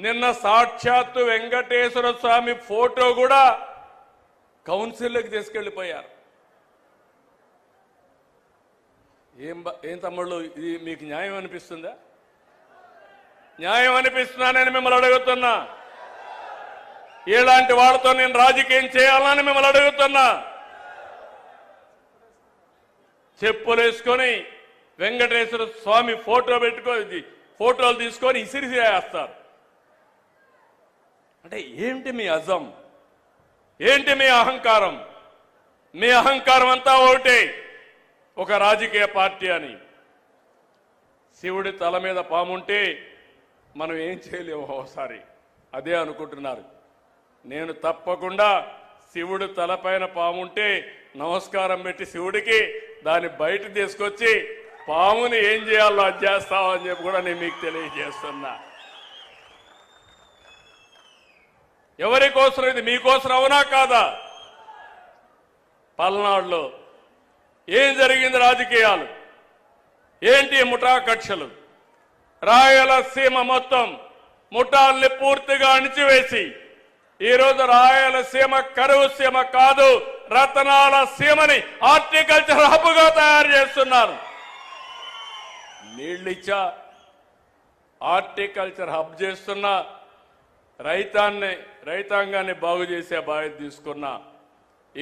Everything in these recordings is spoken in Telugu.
నిన్న సాక్షాత్తు వెంకటేశ్వర స్వామి ఫోటో కూడా కౌన్సిల్లోకి తీసుకెళ్లిపోయారు. ఏం తమ్ముళ్ళు, ఇది మీకు న్యాయం అనిపిస్తుందా? న్యాయం అనిపిస్తున్నానని మిమ్మల్ని అడుగుతున్నా. ఇలాంటి వాళ్ళతో నేను రాజకీయం చేయాలని మిమ్మల్ని అడుగుతున్నా. చెప్పులు వేసుకొని వెంకటేశ్వర స్వామి ఫోటో పెట్టుకొని ఫోటోలు తీసుకొని ఇసిరిసేస్తారు. అంటే ఏంటి మీ అజం? ఏంటి మీ అహంకారం? మీ అహంకారం అంతా ఒకటే, ఒక రాజకీయ పార్టీ అని. శివుడి తల మీద పాముంటే మనం ఏం చేయలేము ఒకసారి, అదే అనుకుంటున్నారు. నేను తప్పకుండా శివుడు తలపైన పాముంటే నమస్కారం పెట్టి శివుడికి దాన్ని బయట తీసుకొచ్చి పాముని ఏం చేయాలో అది చేస్తామని చెప్పి కూడా నేను మీకు తెలియజేస్తున్నా. ఎవరి కోసం ఇది? మీకోసం అవునా కాదా? పల్నాడులో ఏం జరిగింది? రాజకీయాలు ఏంటి? ముఠా కక్షలు. రాయలసీమ మొత్తం ముఠాల్ని పూర్తిగా అణిచివేసి ఈరోజు రాయలసీమ కరువు సీమ కాదు, రతనాల సీమని హార్టికల్చర్ హబ్గా తయారు చేస్తున్నారు. నీళ్ళిచ్చా హార్టికల్చర్ హబ్ చేస్తున్నా, రైతాంగాన్ని బాగు చేసే బాధ్యత తీసుకున్నా.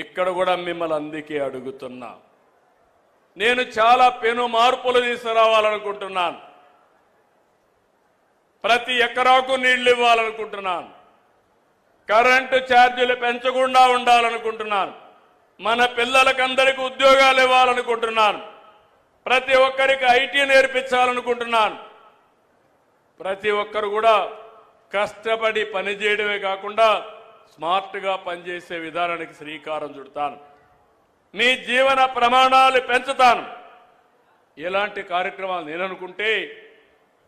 ఇక్కడ కూడా మిమ్మల్ని అందుకే అడుగుతున్నా. నేను చాలా పెను మార్పులు తీసుకురావాలనుకుంటున్నాను. ప్రతి ఎకరాకు నీళ్లు ఇవ్వాలనుకుంటున్నాను. కరెంటు ఛార్జీలు పెంచకుండా ఉండాలనుకుంటున్నాను. మన పిల్లలకందరికీ ఉద్యోగాలు ఇవ్వాలనుకుంటున్నాను. ప్రతి ఒక్కరికి ఐటీ నేర్పించాలనుకుంటున్నాను. ప్రతి ఒక్కరు కూడా కష్టపడి పనిచేయడమే కాకుండా స్మార్ట్గా పనిచేసే విధానానికి శ్రీకారం చుడతాను. మీ జీవన ప్రమాణాలు పెంచుతాను. ఇలాంటి కార్యక్రమాలు నేను అనుకుంటే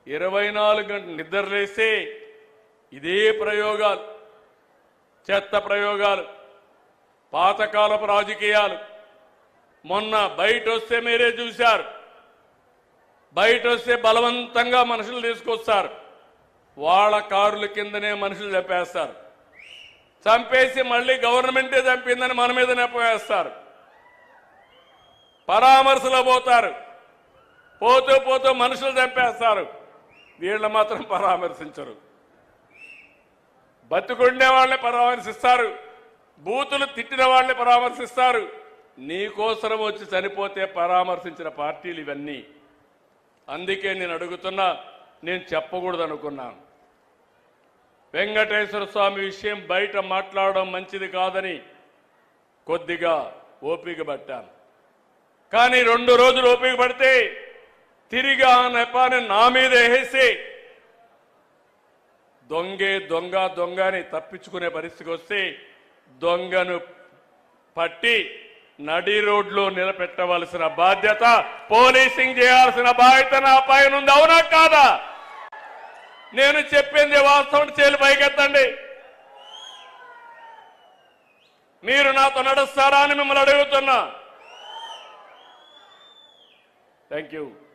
24 గంటలు నిద్రలేస్తే ఇదే ప్రయోగాలు, చెత్త ప్రయోగాలు, పాతకాలపు రాజకీయాలు. మొన్న బయట వస్తే మీరే చూశారు. బయట వస్తే బలవంతంగా మనుషులు తీసుకొస్తారు. వాళ్ళ కారుల కిందనే మనుషులు చంపేస్తారు. చంపేసి మళ్ళీ గవర్నమెంటే చంపిందని మన మీద నెప్పవేస్తారు. పరామర్శలో పోతారు. పోతూ పోతూ మనుషులు చంపేస్తారు. వీళ్ళు మాత్రం పరామర్శించరు. బతుకుండే వాళ్ళని పరామర్శిస్తారు. బూతులు తిట్టిన వాళ్ళని పరామర్శిస్తారు. నీకోసం వచ్చి చనిపోతే పరామర్శించిన పార్టీలు ఇవన్నీ. అందుకే నేను అడుగుతున్నా, నేను చెప్పకూడదు అనుకున్నాను. వెంకటేశ్వర స్వామి విషయం బయట మాట్లాడడం మంచిది కాదని కొద్దిగా ఓపిక పట్టాను. కానీ 2 రోజులు ఓపిక పడితే తిరిగి ఆ నెపాన్ని నా మీద వేసి దొంగ అని తప్పించుకునే పరిస్థితికి వస్తే దొంగను పట్టి నడి రోడ్లో నిలబెట్టవలసిన బాధ్యత, పోలీసింగ్ చేయాల్సిన బాధ్యత నా పైన ఉంది. అవునా కాదా? నేను చెప్పింది వాస్తవం. చేలు పైకెత్తండి. మీరు నాతో నడుస్తారా అని మిమ్మల్ని అడుగుతున్నా. Thank you.